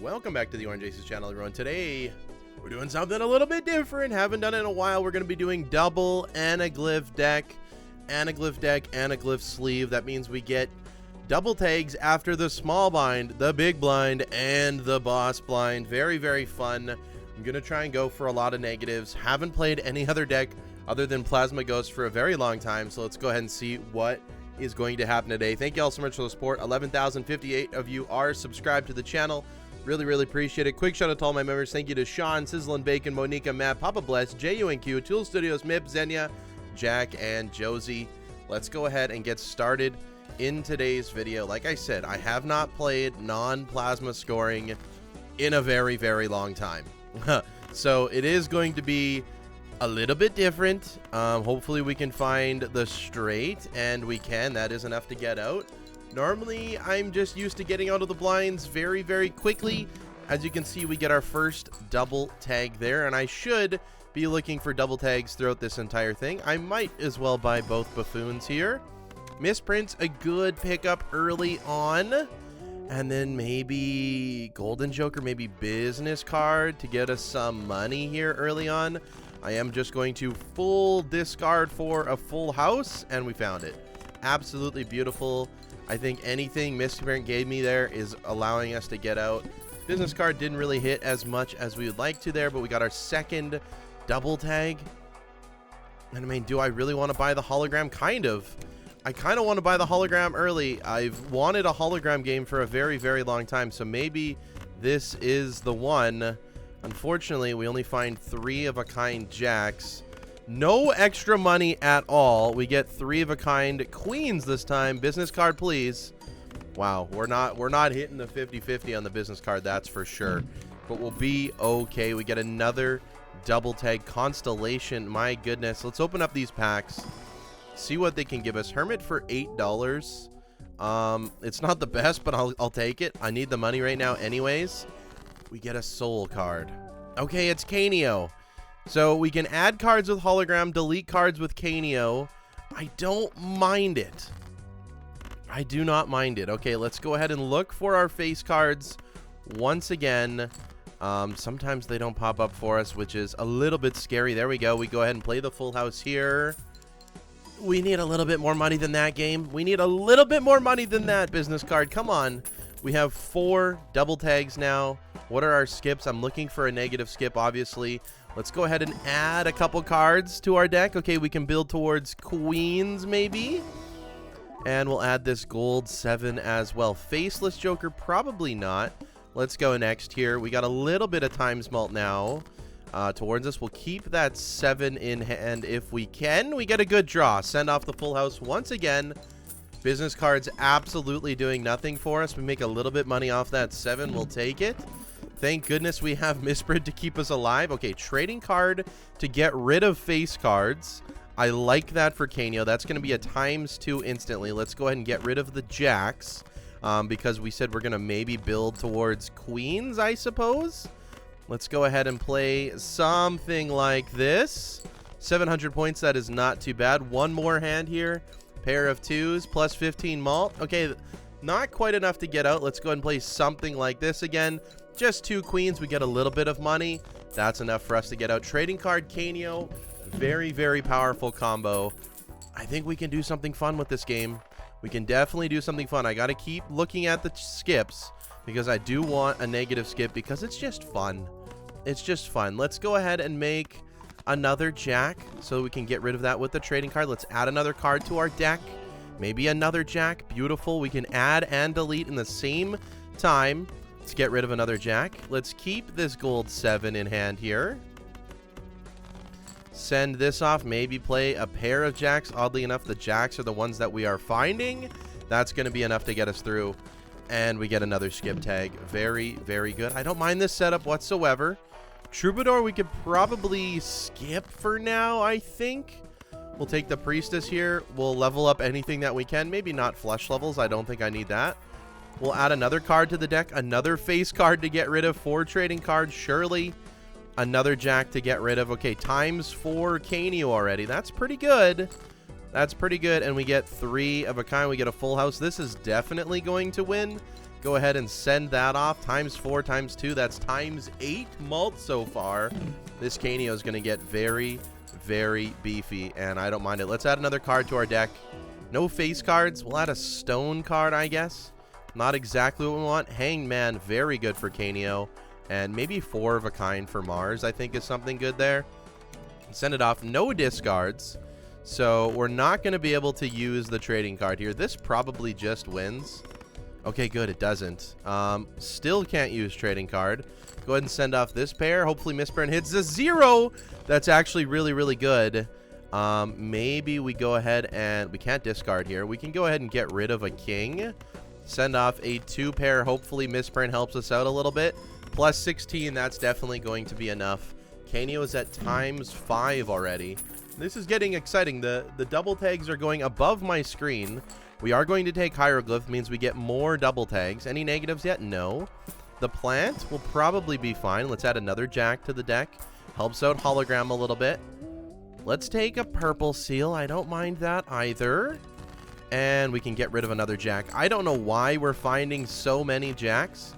Welcome back to the Orange Aces channel, everyone. Today, we're doing something a little bit different. Haven't done it in a while. We're going to be doing double anaglyph deck, anaglyph sleeve. That means we get double tags after the small blind, the big blind, and the boss blind. Very, very fun. I'm going to try and go for a lot of negatives. Haven't played any other deck other than Plasma Ghost for a very long time, so let's go ahead and see what is going to happen today. Thank you all so much for the support. 11,058 of you are subscribed to the channel. Really appreciate it. Quick shout out to all my members. Thank you to Sean, Sizzlin' Bacon, Monica, Matt, Papa Bless, JUNQ, Tool Studios, Mip, Xenia, Jack, and Josie. Let's go ahead and get started in today's video. Like I said, I have not played non-plasma scoring in a very long time. So it is going to be a little bit different. Hopefully we can find the straight, and we can. That is enough to get out. Normally, I'm just used to getting out of the blinds very quickly. As you can see, we get our first double tag there, and I should be looking for double tags throughout this entire thing. I might as well buy both buffoons here. Misprints, a good pickup early on. And then maybe Golden Joker, maybe Business Card to get us some money here early on. I am just going to full discard for a full house, and we found it. Absolutely beautiful. I think anything Misprint gave me there is allowing us to get out. Business card didn't really hit as much as we would like to there, but we got our second double tag. And I mean, do I really want to buy the hologram? Kind of. I kind of want to buy the hologram early. I've wanted a hologram game for a very long time, so maybe this is the one. Unfortunately, we only find 3 of a kind jacks. No extra money at all. We get 3 of a kind queens this time. Business card, please. Wow, we're not hitting the 50-50 on the business card, that's for sure. But we'll be okay. We get another double tag constellation. My goodness. Let's open up these packs. See what they can give us. Hermit for $8. It's not the best, but I'll take it. I need the money right now anyways. We get a soul card. Okay, it's Canio. So we can add cards with hologram, delete cards with Canio. I don't mind it. I do not mind it. Okay, let's go ahead and look for our face cards once again. Sometimes they don't pop up for us, which is a little bit scary. There we go. We go ahead and play the full house here. We need a little bit more money than that, game. We need a little bit more money than that, business card. Come on. We have 4 double tags now. What are our skips? I'm looking for a negative skip, obviously. Let's go ahead and add a couple cards to our deck. Okay, we can build towards queens, maybe. And we'll add this gold 7 as well. Faceless Joker, probably not. Let's go next here. We got a little bit of Times Malt now towards us. We'll keep that 7 in hand if we can. We get a good draw. Send off the full house once again. Business cards absolutely doing nothing for us. We make a little bit money off that 7. We'll take it. Thank goodness we have Misprint to keep us alive. Okay, trading card to get rid of face cards. I like that for Canio. That's going to be a ×2 instantly. Let's go ahead and get rid of the jacks because we said we're going to maybe build towards queens, I suppose. Let's go ahead and play something like this. 700 points, that is not too bad. One more hand here. Pair of 2s plus 15 malt. Okay, not quite enough to get out. Let's go ahead and play something like this again. Just 2 queens. We get a little bit of money. That's enough for us to get out. Trading card, Canio. Very powerful combo. I think we can do something fun with this game. We can definitely do something fun. I got to keep looking at the skips because I do want a negative skip because it's just fun. It's just fun. Let's go ahead and make another jack so we can get rid of that with the trading card. Let's add another card to our deck. Maybe another jack. Beautiful. We can add and delete in the same time. Let's get rid of another jack. Let's keep this gold 7 in hand here. Send this off. Maybe play a pair of jacks. Oddly enough, the jacks are the ones that we are finding. That's going to be enough to get us through. And we get another skip tag. Very good. I don't mind this setup whatsoever. Troubadour we could probably skip for now, I think. We'll take the Priestess here. We'll level up anything that we can. Maybe not flesh levels. I don't think I need that. We'll add another card to the deck. Another face card to get rid of. 4 trading cards, surely. Another jack to get rid of. Okay, ×4 Canio already. That's pretty good. That's pretty good. And we get 3 of a kind. We get a full house. This is definitely going to win. Go ahead and send that off. Times 4 times 2. That's times 8 mult so far. This Canio is going to get very, very beefy, and I don't mind it. Let's add another card to our deck. No face cards. We'll add a stone card, I guess. Not exactly what we want. Hangman, very good for Canio. And maybe 4 of a kind for Mars, I think is something good there. Send it off. No discards. So we're not going to be able to use the trading card here. This probably just wins. Okay, good. It doesn't. Still can't use trading card. Go ahead and send off this pair. Hopefully Misprint hits a 0. That's actually really, really good. Maybe we go ahead and... We can't discard here. We can go ahead and get rid of a king. Send off a 2 pair. Hopefully Misprint helps us out a little bit. Plus 16. That's definitely going to be enough. Canio is at times 5 already. This is getting exciting. The double tags are going above my screen. We are going to take Hieroglyph, means we get more double tags. Any negatives yet? No. The plant will probably be fine. Let's add another jack to the deck. Helps out hologram a little bit. Let's take a purple seal. I don't mind that either. And we can get rid of another jack. I don't know why we're finding so many jacks,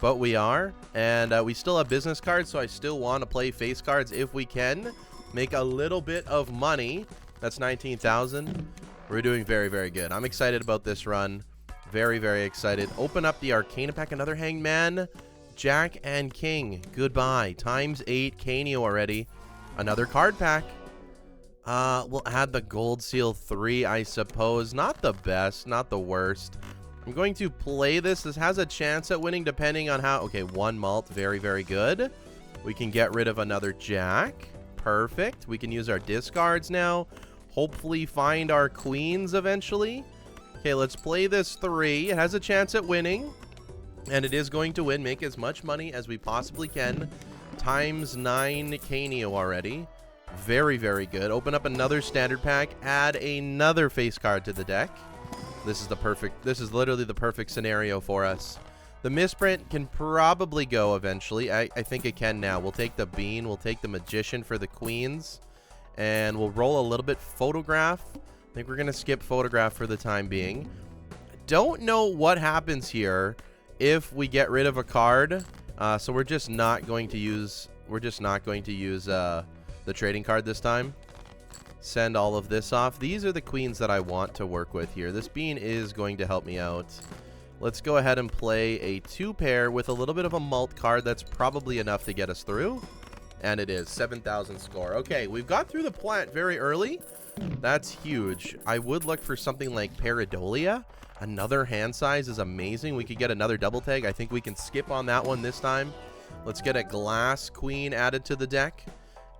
but we are. And we still have business cards, so I still want to play face cards if we can. Make a little bit of money. That's 19,000. We're doing very, very good. I'm excited about this run. Very, very excited. Open up the Arcana pack. Another Hangman. Jack and King. Goodbye. Times 8. Canio already. Another card pack. We'll add the Gold Seal 3, I suppose. Not the best. Not the worst. I'm going to play this. This has a chance at winning depending on how... Okay, 1 malt. Very, very good. We can get rid of another Jack. Perfect. We can use our discards now. Hopefully find our queens eventually. Okay, let's play this 3. It has a chance at winning. And it is going to win. Make as much money as we possibly can. Times 9 Canio already. Very, very good. Open up another standard pack. Add another face card to the deck. This is literally the perfect scenario for us. The misprint can probably go eventually. I think it can now. We'll take the bean. We'll take the magician for the queens. And we'll roll a little bit photograph. I think we're going to skip photograph for the time being. Don't know what happens here if we get rid of a card. So we're just not going to use the trading card this time. Send all of this off. These are the queens that I want to work with here. This bean is going to help me out. Let's go ahead and play a 2 pair with a little bit of a mult card. That's probably enough to get us through. And it is 7,000 score. Okay, we've got through the plant very early. That's huge. I would look for something like Pareidolia. Another hand size is amazing. We could get another double tag. I think we can skip on that one this time. Let's get a glass queen added to the deck.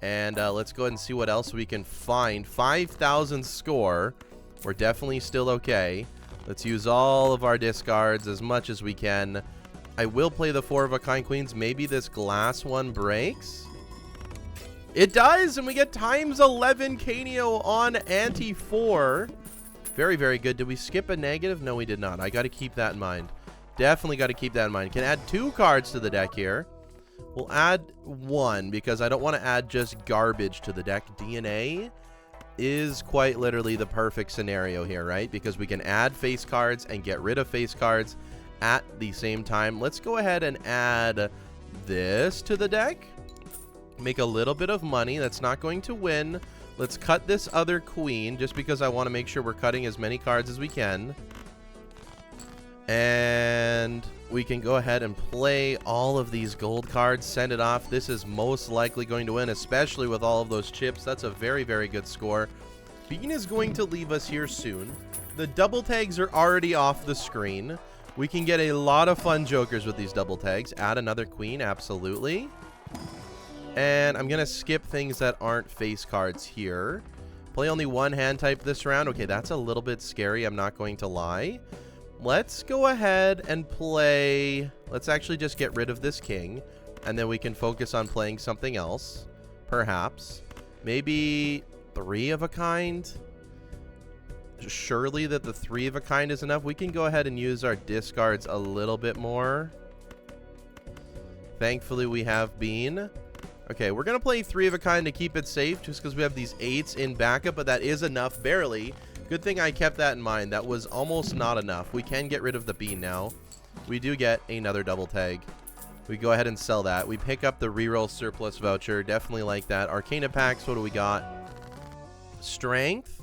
And let's go ahead and see what else we can find. 5,000 score. We're definitely still okay. Let's use all of our discards as much as we can. I will play the 4 of a kind queens. Maybe this glass one breaks. It does, and we get times 11 Canio on ante 4. Very, very good. Did we skip a negative? No, we did not. I got to keep that in mind. Definitely got to keep that in mind. Can add 2 cards to the deck here. We'll add 1 because I don't want to add just garbage to the deck. DNA is quite literally the perfect scenario here, right? Because we can add face cards and get rid of face cards at the same time. Let's go ahead and add this to the deck. Make a little bit of money. That's not going to win. Let's cut this other queen just because I want to make sure we're cutting as many cards as we can. And we can go ahead and play all of these gold cards, send it off. This is most likely going to win, especially with all of those chips. That's a very, very good score. Bean is going to leave us here soon. The double tags are already off the screen. We can get a lot of fun jokers with these double tags. Add another queen, absolutely. And I'm going to skip things that aren't face cards here. Play only 1 hand type this round. Okay, that's a little bit scary. I'm not going to lie. Let's go ahead and play... Let's actually just get rid of this king. And then we can focus on playing something else. Perhaps. Maybe 3 of a kind. Surely that the 3 of a kind is enough. We can go ahead and use our discards a little bit more. Thankfully, we have bean. Okay, we're going to play 3 of a kind to keep it safe, just because we have these 8s in backup, but that is enough, barely. Good thing I kept that in mind. That was almost not enough. We can get rid of the bean now. we do get another double tag. We go ahead and sell that. We pick up the reroll surplus voucher. Definitely like that. Arcana packs, what do we got? Strength.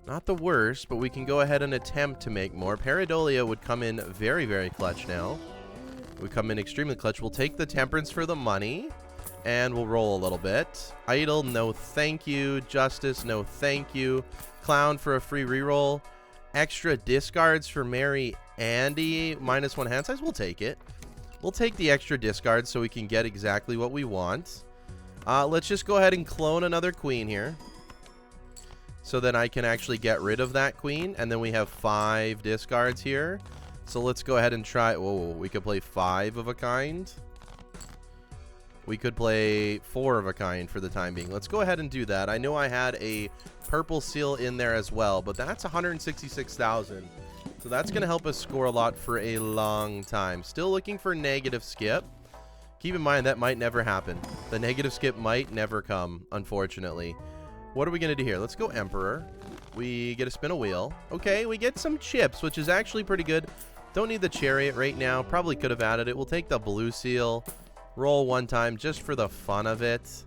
Not the worst, but we can go ahead and attempt to make more. Pareidolia would come in very, very clutch now. We come in extremely clutch. We'll take the Temperance for the money, and we'll roll a little bit. Idle, no thank you. Justice, no thank you. Clown for a free reroll. Extra discards for Mary Andy. -1 hand size. We'll take it. We'll take the extra discards so we can get exactly what we want. Let's just go ahead and clone another queen here, so then I can actually get rid of that queen. And then we have 5 discards here. So let's go ahead and try. Whoa, we could play 5 of a kind. We could play 4 of a kind for the time being. Let's go ahead and do that. I know I had a purple seal in there as well, but that's 166,000. So that's going to help us score a lot for a long time. Still looking for negative skip. Keep in mind that might never happen. The negative skip might never come, unfortunately. What are we going to do here? Let's go Emperor. We get a spin a wheel. Okay, we get some chips, which is actually pretty good. Don't need the Chariot right now. Probably could have added it. We'll take the blue seal. Roll 1 time just for the fun of it.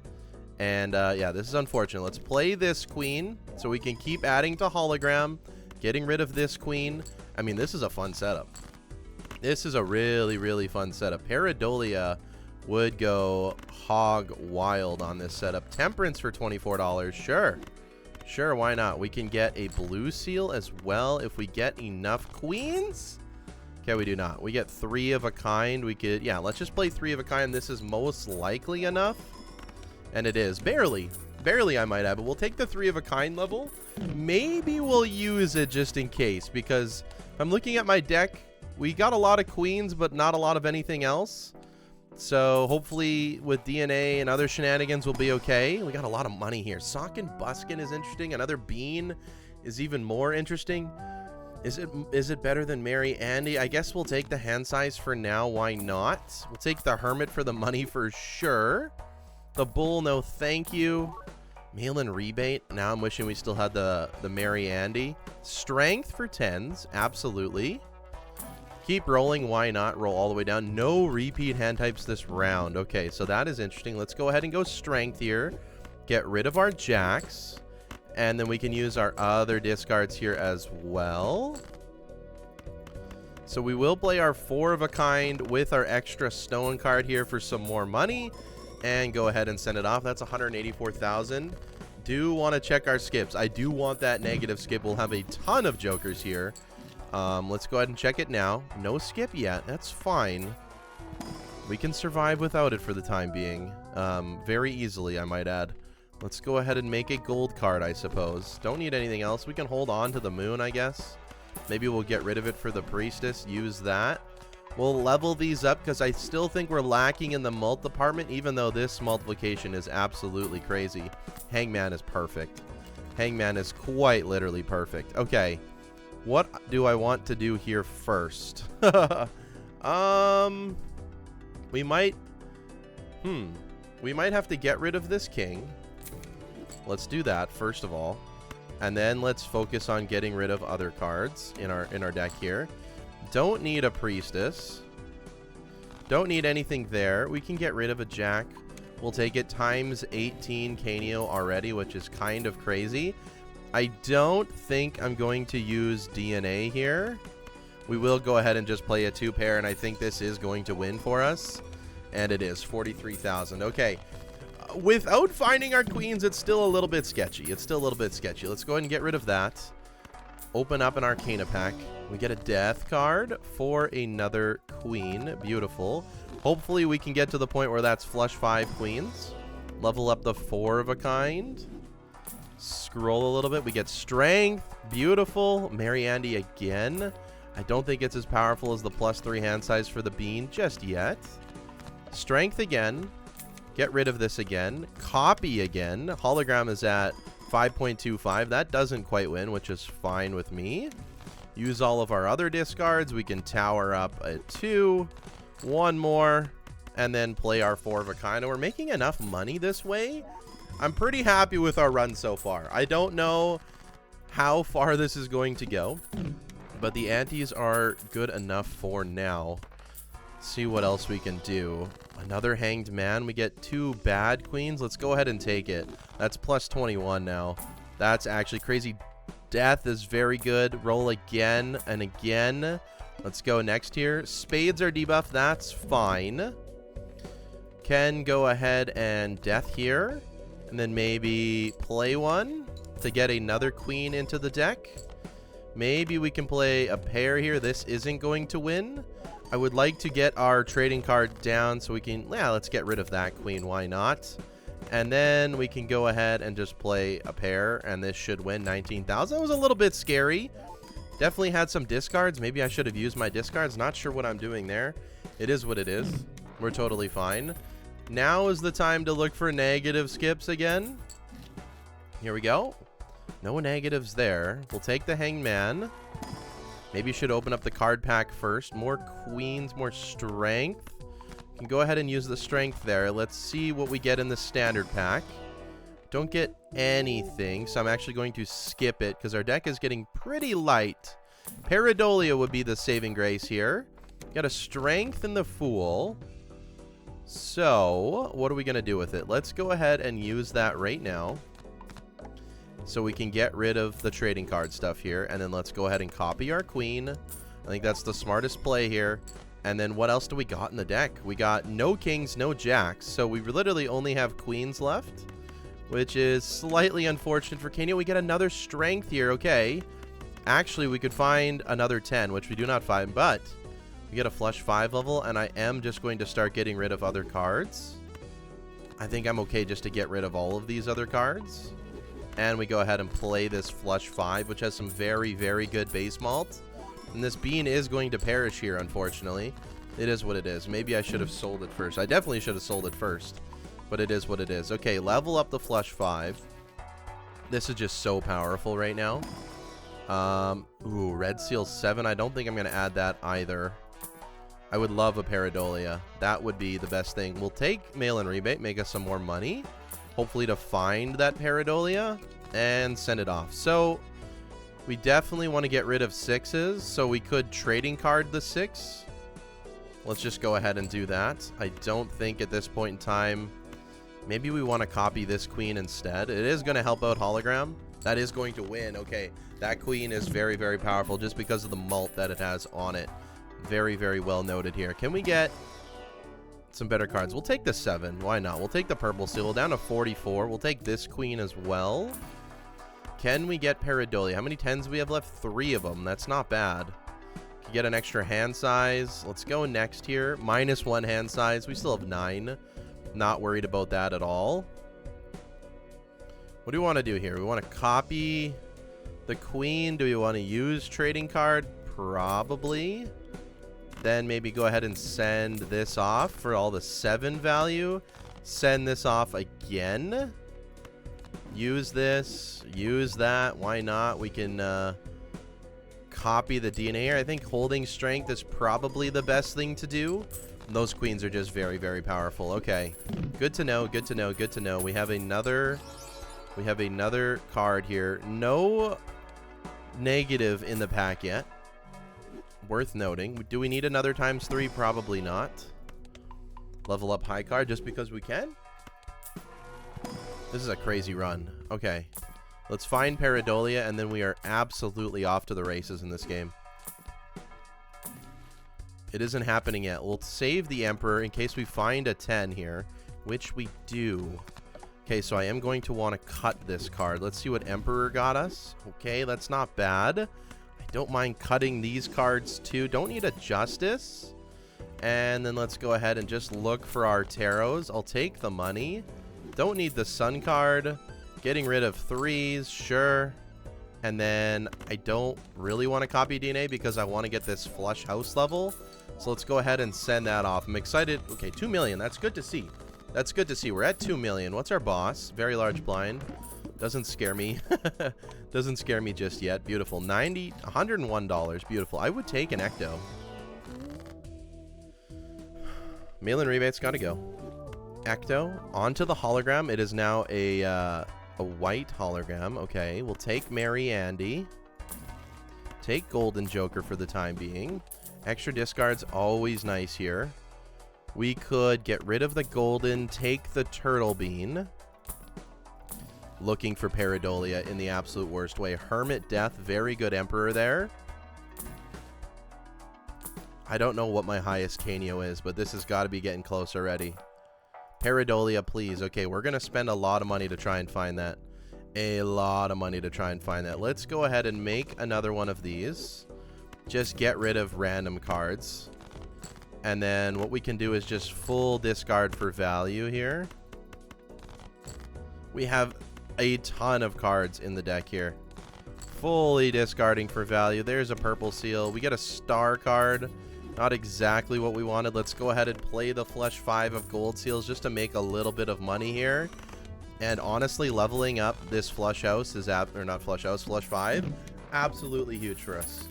And yeah, this is unfortunate. Let's play this queen so we can keep adding to hologram. Getting rid of this queen. I mean, this is a fun setup. This is a really, really fun setup. Pareidolia would go hog wild on this setup. Temperance for $24. Sure. Sure, why not? We can get a blue seal as well if we get enough queens. Okay, we do not. We get 3 of a kind. We could, yeah, let's just play 3 of a kind. This is most likely enough. And it is. Barely. Barely, I might add. But we'll take the 3 of a kind level. Maybe we'll use it just in case. Because I'm looking at my deck. We got a lot of queens, but not a lot of anything else. So hopefully with DNA and other shenanigans we'll be okay. We got a lot of money here. Sock and Buskin is interesting. Another bean is even more interesting. Is it better than Mary Andy? I guess we'll take the hand size for now. Why not? We'll take the Hermit for the money for sure. The Bull, no thank you. Mail-in rebate. Now I'm wishing we still had the Mary Andy. Strength for 10s. Absolutely. Keep rolling. Why not? Roll all the way down. No repeat hand types this round. Okay, so that is interesting. Let's go ahead and go strength here. Get rid of our jacks. And then we can use our other discards here as well. So we will play our 4 of a kind with our extra stone card here for some more money. And go ahead and send it off. That's 184,000. Do want to check our skips. I do want that negative skip. We'll have a ton of jokers here. Let's go ahead and check it now. No skip yet. That's fine. We can survive without it for the time being. Very easily, I might add. Let's go ahead and make a gold card, I suppose. Don't need anything else. We can hold on to the moon, I guess. Maybe we'll get rid of it for the priestess. Use that. We'll level these up because I still think we're lacking in the mult department, even though this multiplication is absolutely crazy. Hangman is perfect. Hangman is quite literally perfect. Okay. What do I want to do here first? We might have to get rid of this king. Let's do that first of all. And then let's focus on getting rid of other cards in our deck here. Don't need a priestess. Don't need anything there. We can get rid of a jack. We'll take it times 18 Canio already, which is kind of crazy. I don't think I'm going to use DNA here. We will go ahead and just play a 2-pair, and I think this is going to win for us. And it is 43,000. Okay. Without finding our queens, it's still a little bit sketchy. It's still a little bit sketchy. Let's go ahead and get rid of that. Open up an Arcana pack. We get a death card for another queen. Beautiful. Hopefully we can get to the point where that's flush 5 queens. Level up the 4 of a kind. Scroll a little bit. We get strength. Beautiful. Mary Andy again. I don't think it's as powerful as the +3 hand size for the bean just yet. Strength again. Get rid of this again. Copy again. Hologram is at 5.25. That doesn't quite win, which is fine with me. Use all of our other discards. We can tower up a 2. 1 more. And then play our 4 of a kind. And we're making enough money this way. I'm pretty happy with our run so far. I don't know how far this is going to go. But the antes are good enough for now. See what else we can do. Another hanged man. We get 2 bad queens. Let's go ahead and take it. That's plus 21 now. That's actually crazy. Death is very good. Roll again and again. Let's go next here. Spades are debuffed. That's fine. Can go ahead and death here. And then maybe play one to get another queen into the deck. Maybe we can play a pair here. This isn't going to win. I would like to get our trading card down so we can... Yeah, let's get rid of that queen. Why not? And then we can go ahead and just play a pair. And this should win 19,000. That was a little bit scary. Definitely had some discards. Maybe I should have used my discards. Not sure what I'm doing there. It is what it is. We're totally fine. Now is the time to look for negative skips again. Here we go. No negatives there. We'll take the hangman. Maybe you should open up the card pack first. More queens, more strength. You can go ahead and use the strength there. Let's see what we get in the standard pack. Don't get anything, so I'm actually going to skip it because our deck is getting pretty light. Pareidolia would be the saving grace here. Got a strength in the fool. So, what are we going to do with it? Let's go ahead and use that right now. So we can get rid of the trading card stuff here. And then let's go ahead and copy our queen. I think that's the smartest play here. And then what else do we got in the deck? We got no kings, no jacks. So we literally only have queens left, which is slightly unfortunate for Canio. We get another strength here. Okay. Actually, we could find another 10, which we do not find, but we get a flush 5 level, and I am just going to start getting rid of other cards. I think I'm okay just to get rid of all of these other cards. And we go ahead and play this flush 5, which has some very, very good base malt. And this bean is going to perish here, unfortunately. It is what it is. Maybe I should have sold it first. I definitely should have sold it first. But it is what it is. Okay, level up the flush 5. This is just so powerful right now. Ooh, red seal 7. I don't think I'm going to add that either. I would love a Pareidolia. That would be the best thing. We'll take mail and rebate, make us some more money. Hopefully to find that Pareidolia and send it off. So we definitely want to get rid of 6s. So we could trading card the 6. Let's just go ahead and do that. I don't think at this point in time, maybe we want to copy this queen instead. It is going to help out hologram. That is going to win. Okay, that queen is very, very powerful just because of the malt that it has on it. Very, very well noted here. Can we get some better cards? We'll take the 7. Why not? We'll take the purple seal down to 44. We'll take this queen as well. Can we get Pareidolia? How many 10s do we have left? 3 of them. That's not bad. Can get an extra hand size. Let's go next here. -1 hand size. We still have 9. Not worried about that at all. What do we want to do here? We want to copy the queen. Do we want to use trading card? Probably. Then maybe go ahead and send this off for all the 7 value. Send this off again. Use this. Use that. Why not? We can copy the DNA here. I think holding strength is probably the best thing to do. Those queens are just very, very powerful. Okay. Good to know. Good to know. Good to know. We have another card here. No negative in the pack yet. Worth noting. Do we need another ×3? Probably not. Level up high card just because we can. This is a crazy run. Okay. Let's find Pareidolia, and then we are absolutely off to the races in this game. It isn't happening yet. We'll save the Emperor in case we find a 10 here, which we do. Okay, so I am going to want to cut this card. Let's see what Emperor got us. Okay, that's not bad. Don't mind cutting these cards too. Don't need a Justice. And then let's go ahead and just look for our tarots. I'll take the money. Don't need the Sun card. Getting rid of 3s, sure. And then I don't really want to copy DNA because I want to get this flush house level. So let's go ahead and send that off. I'm excited. Okay, 2 million. That's good to see. That's good to see. We're at 2 million. What's our boss? Very large blind. Doesn't scare me. Doesn't scare me just yet. Beautiful. $101. Beautiful. I would take an Ecto. Mail-in rebates gotta go. Ecto. Onto the hologram. It is now a white hologram. Okay. We'll take Mary Andy. Take Golden Joker for the time being. Extra discard's always nice here. We could get rid of the golden, take the Turtle Bean. Looking for Pareidolia in the absolute worst way. Hermit Death, very good Emperor there. I don't know what my highest Canio is, but this has got to be getting close already. Pareidolia, please. Okay, we're going to spend a lot of money to try and find that. A lot of money to try and find that. Let's go ahead and make another one of these. Just get rid of random cards. And then what we can do is just full discard for value here. We have a ton of cards in the deck here. Fully discarding for value. There's a purple seal. We get a star card. Not exactly what we wanted. Let's go ahead and play the flush 5 of gold seals just to make a little bit of money here. And honestly, leveling up this flush house is flush 5, absolutely huge for us.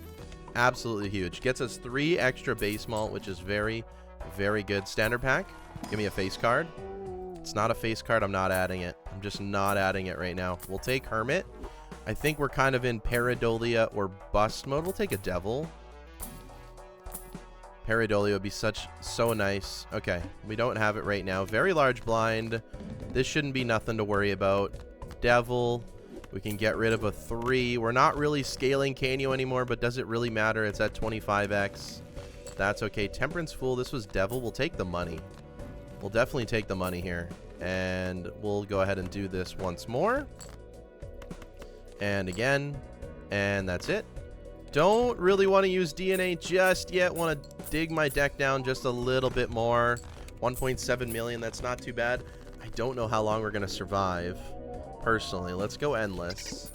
Absolutely huge. Gets us 3 extra base malt, which is very, very good. Standard pack. Give me a face card. It's not a face card. I'm not adding it. I'm just not adding it right now. We'll take Hermit. I think we're kind of in Pareidolia or bust mode. We'll take a Devil. Pareidolia would be so nice. Okay, we don't have it right now. Very large blind. This shouldn't be nothing to worry about. Devil. We can get rid of a 3. We're not really scaling Canio anymore, but does it really matter? It's at 25x. That's okay. Temperance Fool. This was Devil. We'll take the money. We'll definitely take the money here. And we'll go ahead and do this once more. And again. And that's it. Don't really want to use DNA just yet. Want to dig my deck down just a little bit more. 1.7 million. That's not too bad. I don't know how long we're going to survive. Personally, let's go endless.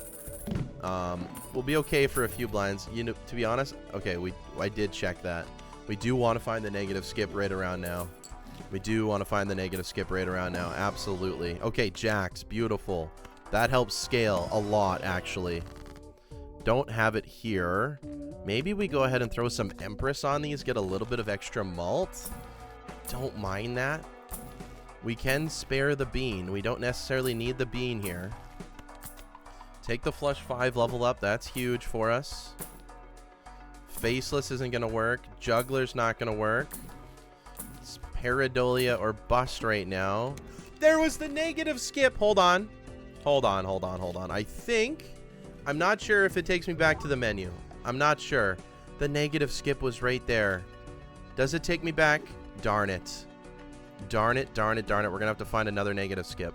We'll be okay for a few blinds. You know, to be honest, okay, I did check that. We do want to find the negative skip right around now. We do want to find the negative skip right around now. Absolutely. Okay, Jacks, beautiful. That helps scale a lot, actually. Don't have it here. Maybe we go ahead and throw some Empress on these, get a little bit of extra malt. Don't mind that. We can spare the bean. We don't necessarily need the bean here. Take the flush 5 level up. That's huge for us. Faceless isn't going to work. Juggler's not going to work. It's Pareidolia or bust right now. There was the negative skip. Hold on. Hold on. I think... I'm not sure if it takes me back to the menu. I'm not sure. The negative skip was right there. Does it take me back? Darn it. Darn it. We're going to have to find another negative skip.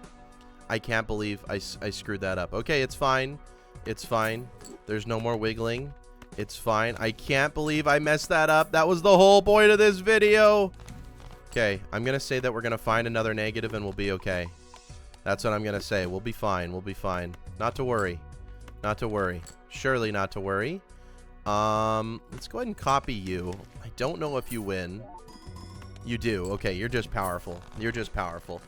I can't believe I screwed that up. Okay, it's fine. It's fine. There's no more wiggling. It's fine. I can't believe I messed that up. That was the whole point of this video. Okay, I'm going to say that we're going to find another negative and we'll be okay. That's what I'm going to say. We'll be fine. We'll be fine. Not to worry. Not to worry. Surely not to worry. Let's go ahead and copy you. I don't know if you win. You do. Okay, you're just powerful. You're just powerful.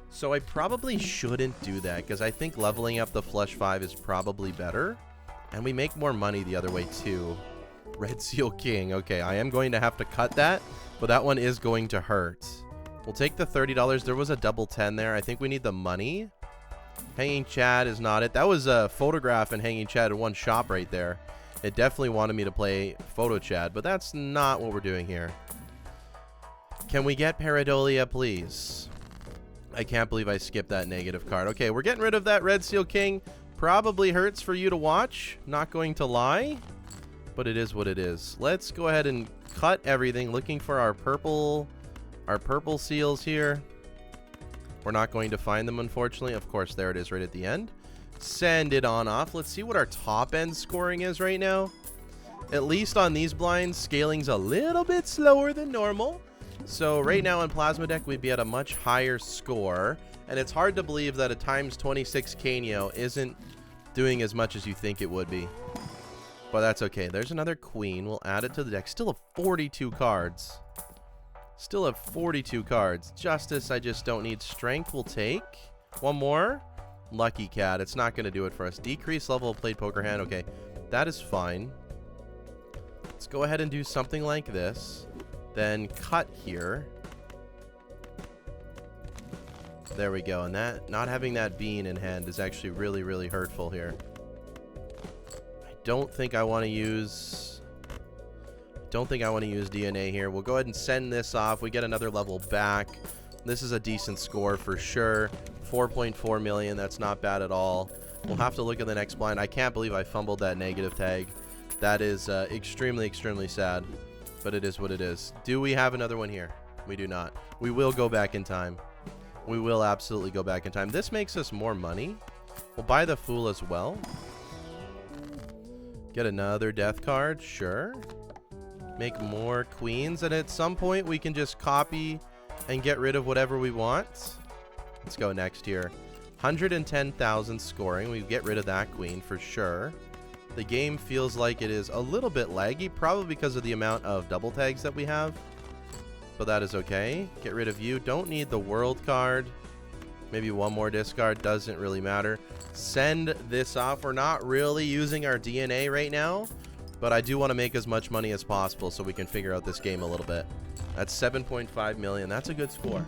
So I probably shouldn't do that because I think leveling up the flush 5 is probably better. And we make more money the other way too. Red Seal King. Okay, I am going to have to cut that, but that one is going to hurt. We'll take the $30. There was a double 10 there. I think we need the money. Hanging Chad is not it. That was a photograph and Hanging Chad in one shop right there. It definitely wanted me to play Photo Chad, but that's not what we're doing here. Can we get Pareidolia, please? I can't believe I skipped that negative card. Okay, we're getting rid of that Red Seal King. Probably hurts for you to watch. Not going to lie, but it is what it is. Let's go ahead and cut everything. Looking for our purple seals here. We're not going to find them, unfortunately. Of course, there it is right at the end. Send it on off. Let's see what our top end scoring is right now. At least on these blinds, scaling's a little bit slower than normal. So right now in Plasma Deck, we'd be at a much higher score. And it's hard to believe that a times 26 Canio isn't doing as much as you think it would be. But that's okay. There's another Queen. We'll add it to the deck. Still have 42 cards. Still have 42 cards. Justice, I just don't need. Strength, we'll take. One more. Lucky Cat. It's not going to do it for us. Decrease level of played poker hand. Okay, that is fine. Let's go ahead and do something like this. Then cut here. There we go. And that, not having that bean in hand is actually really, really hurtful here. I don't think I want to use... DNA here. We'll go ahead and send this off. We get another level back. This is a decent score for sure. 4.4 million. That's not bad at all. We'll have to look at the next blind. I can't believe I fumbled that negative tag. That is extremely, extremely sad. But it is what it is. Do we have another one here? We do not. We will go back in time. We will absolutely go back in time. This makes us more money. We'll buy the Fool as well. Get another death card. Sure. Make more queens. And at some point, we can just copy and get rid of whatever we want. Let's go next here. 110,000 scoring. We get rid of that queen for sure. The game feels like it is a little bit laggy, probably because of the amount of double tags that we have. But that is okay. Get rid of you. Don't need the world card. Maybe one more discard. Doesn't really matter. Send this off. We're not really using our DNA right now, but I do want to make as much money as possible so we can figure out this game a little bit. That's 7.5 million. That's a good score.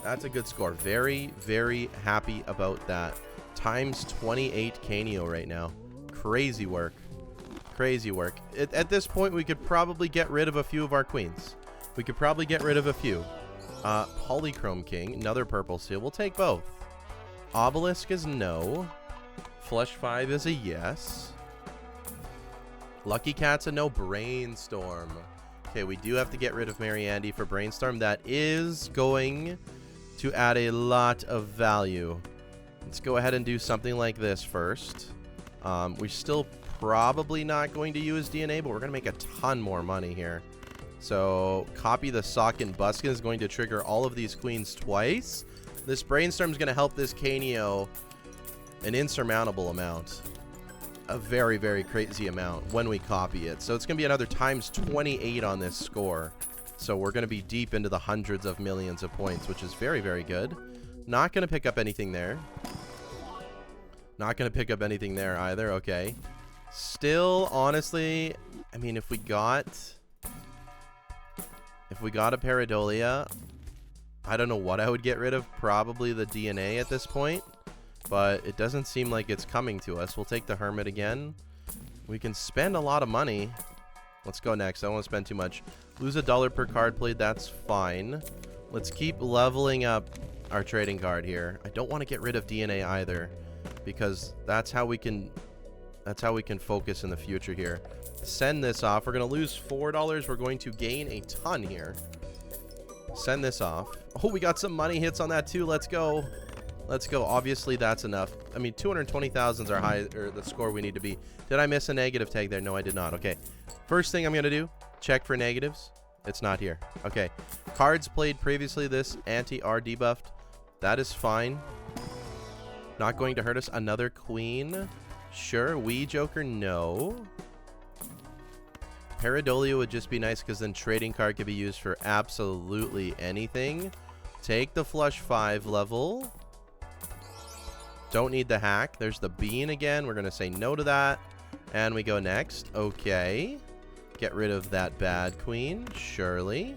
That's a good score. Very, very happy about that. Times 28 Canio right now. Crazy work. Crazy work. At this point, we could probably get rid of a few of our queens. We could probably get rid of a few. Polychrome King, another purple seal. We'll take both. Obelisk is no. Flush 5 is a yes. Lucky Cat's a no. Brainstorm. Okay, we do have to get rid of Mary Andy for Brainstorm. That is going to add a lot of value. Let's go ahead and do something like this first. We're still probably not going to use DNA, but we're going to make a ton more money here. So copy the Sock and Buskin is going to trigger all of these queens twice. This Brainstorm is going to help this Canio an insurmountable amount. A very, very crazy amount when we copy it. So it's going to be another times 28 on this score. So we're going to be deep into the hundreds of millions of points, which is very, very good. Not going to pick up anything there. Not going to pick up anything there either. Okay. Still, honestly, I mean, if we got a Pareidolia, I don't know what I would get rid of. Probably the DNA at this point. But it doesn't seem like it's coming to us. We'll take the Hermit again. We can spend a lot of money. Let's go next. I don't want to spend too much. Lose $1 per card played. That's fine. Let's keep leveling up our trading card here. I don't want to get rid of DNA either, because that's how we can focus in the future here. Send this off. We're going to lose $4. We're going to gain a ton here. Send this off. Oh, we got some money hits on that too. Let's go. Let's go. Obviously, that's enough. I mean, 220,000 is our high, or the score we need to be. Did I miss a negative tag there? No, I did not. Okay. First thing I'm going to do, check for negatives. It's not here. Okay. Cards played previously. This ante are debuffed. That is fine. Not going to hurt us. Another queen. Sure. Wee Joker, no. Pareidolia would just be nice because then trading card could be used for absolutely anything. Take the flush 5 level. Don't need the hack. There's the bean again. We're going to say no to that. And we go next. Okay. Get rid of that bad queen. Surely.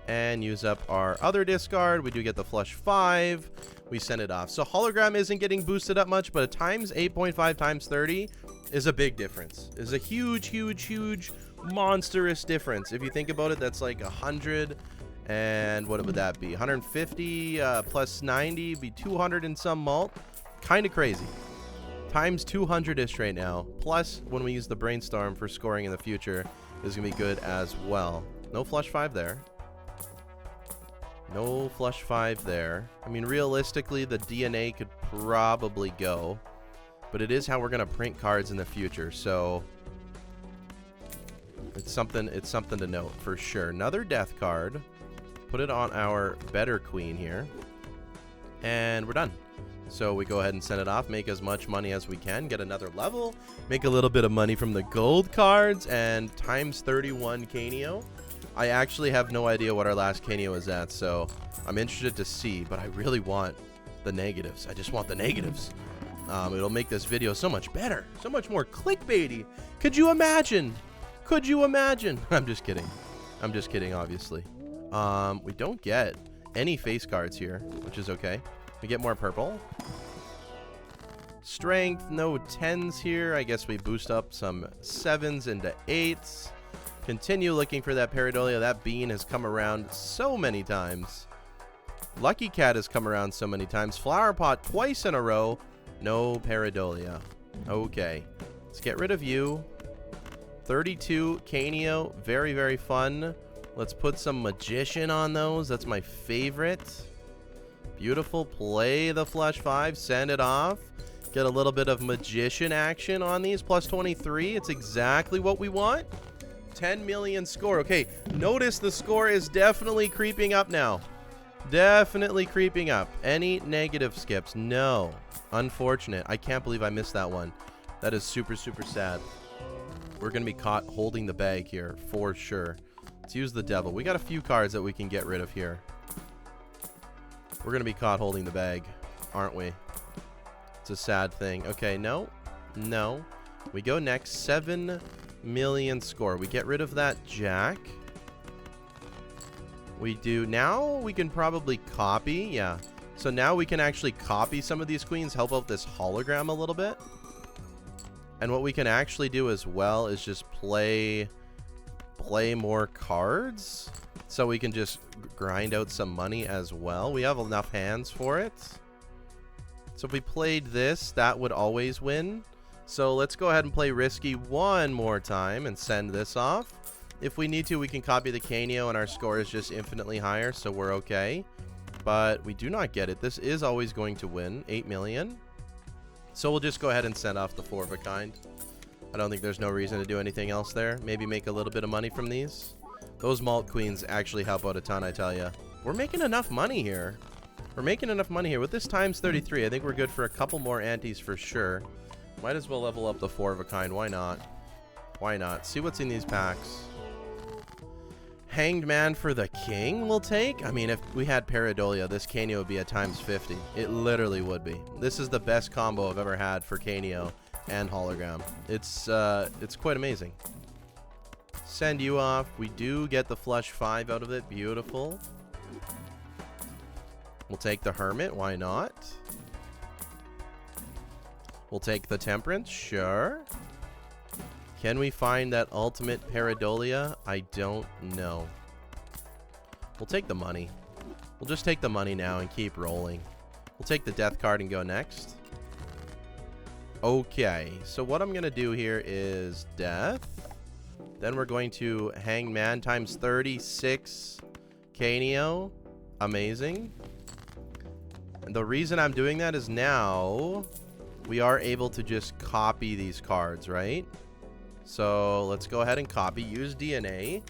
And use up our other discard. We do get the flush 5. We send it off. So hologram isn't getting boosted up much, but a times 8.5 times 30 is a big difference. Is a huge, huge, huge, monstrous difference. If you think about it, that's like 100 and what would that be? 150 plus 90 be 200 and some mult. Kind of crazy. Times 200-ish right now. Plus, when we use the Brainstorm for scoring in the future, is going to be good as well. No flush 5 there. No flush 5 there. I mean, realistically, the DNA could probably go. But it is how we're going to print cards in the future. So, it's something to note for sure. Another death card. Put it on our better queen here. And we're done. So we go ahead and send it off, make as much money as we can, get another level, make a little bit of money from the gold cards, and times 31 Canio. I actually have no idea what our last Canio is at, so I'm interested to see, but I really want the negatives. I just want the negatives. It'll make this video so much better, so much more clickbaity. Could you imagine? Could you imagine? I'm just kidding. I'm just kidding, obviously. We don't get any face cards here, which is okay. We get more purple. Strength, no 10s here. I guess we boost up some 7s into 8s. Continue looking for that Pareidolia. That bean has come around so many times. Lucky Cat has come around so many times. Flower Pot twice in a row. No Pareidolia. Okay. Let's get rid of you. 32 Canio. Very, very fun. Let's put some Magician on those. That's my favorite. Beautiful. Play the Flush 5. Send it off. Get a little bit of Magician action on these. Plus 23. It's exactly what we want. 10 million score. Okay. Notice the score is definitely creeping up now. Definitely creeping up. Any negative skips? No. Unfortunate. I can't believe I missed that one. That is super, super sad. We're going to be caught holding the bag here for sure. Let's use the devil. We got a few cards that we can get rid of here. We're going to be caught holding the bag, aren't we? It's a sad thing. Okay, no. No. We go next. 7 million score. We get rid of that jack. We do. Now we can probably copy. Yeah. So now we can actually copy some of these queens, help out this hologram a little bit. And what we can actually do as well is just play more cards. So we can just grind out some money as well. We have enough hands for it. So if we played this, that would always win. So let's go ahead and play risky one more time and send this off. If we need to, we can copy the Canio and our score is just infinitely higher, so we're okay. But we do not get it. This is always going to win. 8 million. So we'll just go ahead and send off the 4 of a kind. I don't think there's no reason to do anything else there. Maybe make a little bit of money from these. Those malt queens actually help out a ton, I tell you. We're making enough money here. We're making enough money here. With this times 33, I think we're good for a couple more antes for sure. Might as well level up the 4 of a kind. Why not? Why not? See what's in these packs. Hanged Man for the king we'll take. I mean, if we had Pareidolia, this Canio would be a times 50. It literally would be. This is the best combo I've ever had for Canio and hologram. It's quite amazing. Send you off. We do get the Flush 5 out of it. Beautiful. We'll take the Hermit. Why not? We'll take the Temperance. Sure. Can we find that ultimate Pareidolia? I don't know. We'll take the money. We'll just take the money now and keep rolling. We'll take the death card and go next. Okay, so what I'm going to do here is death. Then we're going to Hanged Man times 36 Canio. Amazing. And the reason I'm doing that is now we are able to just copy these cards, right? So let's go ahead and copy. Use DNA.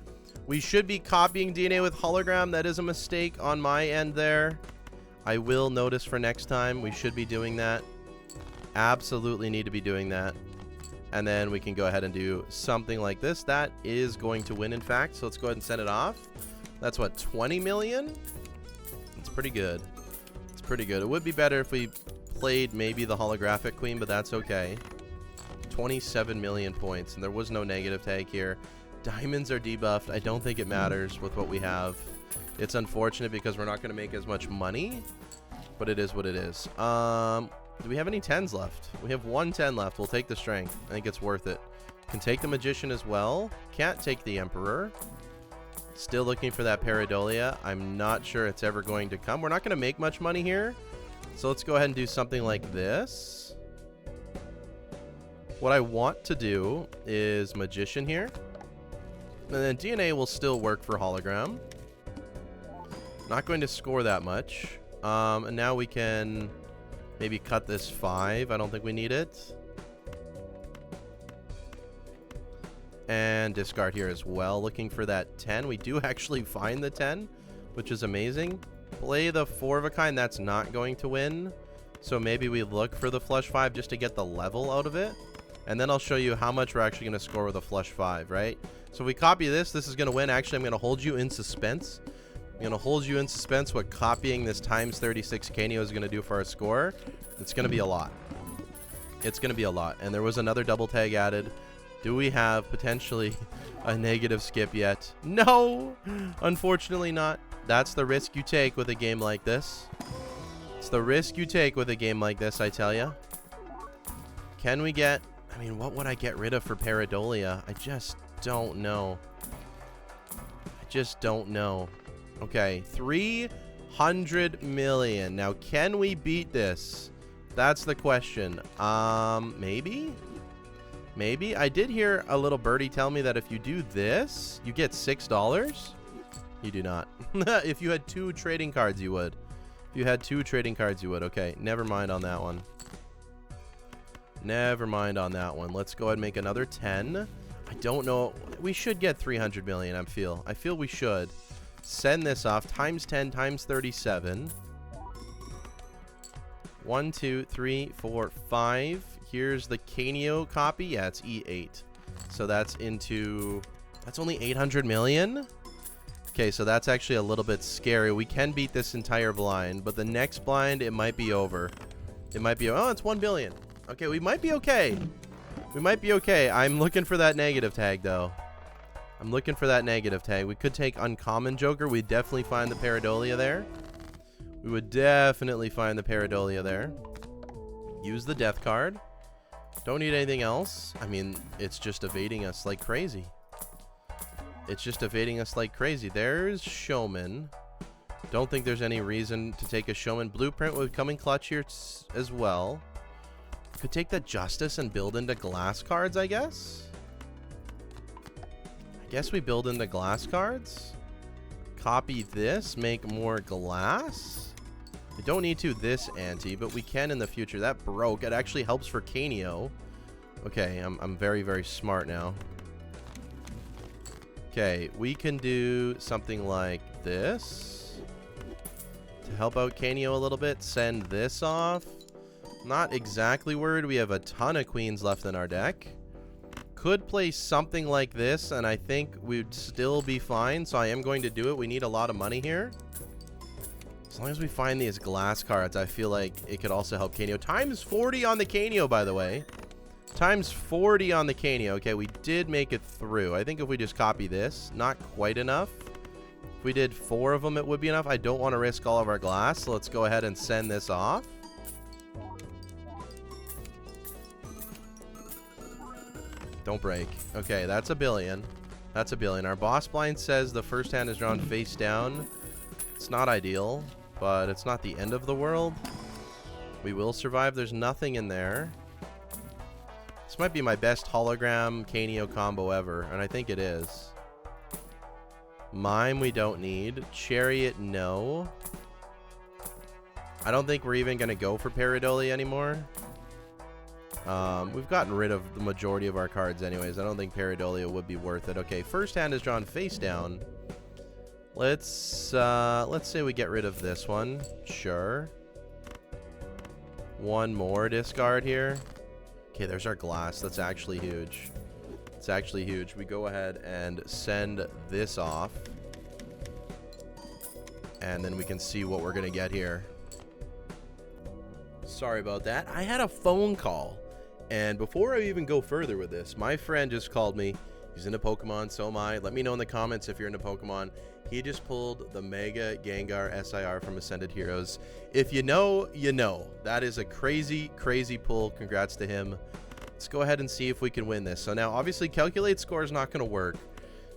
We should be copying DNA with hologram. That is a mistake on my end there. I will notice for next time. We should be doing that. Absolutely need to be doing that. And then we can go ahead and do something like this. That is going to win, in fact. So let's go ahead and send it off. That's what, 20 million? It's pretty good. It's pretty good. It would be better if we played maybe the holographic queen, but that's okay. 27 million points, and there was no negative tag here. Diamonds are debuffed. I don't think it matters with what we have. It's unfortunate because we're not going to make as much money, but it is what it is. Do we have any 10s left? We have 1 10 left. We'll take the strength. I think it's worth it. Can take the Magician as well. Can't take the Emperor. Still looking for that Pareidolia. I'm not sure it's ever going to come. We're not going to make much money here, so let's go ahead and do something like this. What I want to do is Magician here. And then DNA will still work for hologram. Not going to score that much. And now we can maybe cut this 5. I don't think we need it. And discard here as well. Looking for that 10. We do actually find the 10, which is amazing. Play the 4 of a kind. That's not going to win. So maybe we look for the Flush 5 just to get the level out of it. And then I'll show you how much we're actually going to score with a Flush 5, right? So if we copy this, this is going to win. Actually, I'm going to hold you in suspense. I'm going to hold you in suspense what copying this times 36 Canio is going to do for our score. It's going to be a lot. It's going to be a lot. And there was another double tag added. Do we have potentially a negative skip yet? No! Unfortunately not. That's the risk you take with a game like this. It's the risk you take with a game like this, I tell you. Can we get... I mean, what would I get rid of for Pareidolia? I just don't know. I just don't know. Okay, 300 million. Now, can we beat this? That's the question. Maybe? Maybe? I did hear a little birdie tell me that if you do this, you get $6. You do not. If you had 2 trading cards, you would. If you had 2 trading cards, you would. Okay, never mind on that one. Never mind on that one. Let's go ahead and make another 10. I don't know. We should get 300 million, I feel we should. Send this off. Times 10 times 37. 1, 2, 3, 4, 5. Here's the Canio copy. Yeah, it's E8. So that's into... That's only 800 million? Okay, so that's actually a little bit scary. We can beat this entire blind, but the next blind, it might be over. It might be... Oh, it's 1 billion. Okay, we might be okay. We might be okay. I'm looking for that negative tag, though. I'm looking for that negative tag. We could take Uncommon Joker. We'd definitely find the Pareidolia there. We would definitely find the Pareidolia there. Use the death card. Don't need anything else. I mean, it's just evading us like crazy. It's just evading us like crazy. There's Showman. Don't think there's any reason to take a Showman. Blueprint would come in clutch here as well. Could take the Justice and build into glass cards, I guess. I guess we build into glass cards. Copy this, make more glass. We don't need to this ante, but we can in the future. That broke. It actually helps for Canio. Okay, I'm very, very smart now. Okay, we can do something like this. To help out Canio a little bit, send this off. Not exactly worried. We have a ton of queens left in our deck. Could play something like this, and I think we'd still be fine, so I am going to do it. We need a lot of money here. As long as we find these glass cards, I feel like it could also help Canio. Times 40 on the Canio, by the way. Times 40 on the Canio. Okay, we did make it through. I think if we just copy this, not quite enough. If we did 4 of them, it would be enough. I don't want to risk all of our glass, so let's go ahead and send this off. Don't break. Okay, that's a billion. That's a billion. Our boss blind says the first hand is drawn face down. It's not ideal, but it's not the end of the world. We will survive. There's nothing in there. This might be my best hologram Canio combo ever, and I think it is. Mime we don't need. Chariot, no. I don't think we're even going to go for Pareidolia anymore. We've gotten rid of the majority of our cards anyways. I don't think Pareidolia would be worth it. Okay, first hand is drawn face down. Let's say we get rid of this one. Sure. One more discard here. Okay, there's our glass. That's actually huge. It's actually huge. We go ahead and send this off. And then we can see what we're going to get here. Sorry about that. I had a phone call. And before I even go further with this, my friend just called me. He's into Pokemon, so am I. Let me know in the comments if you're into Pokemon. He just pulled the Mega Gengar SIR from Ascended Heroes. If you know, you know. That is a crazy, crazy pull. Congrats to him. Let's go ahead and see if we can win this. So now, obviously, Calculate Score is not going to work.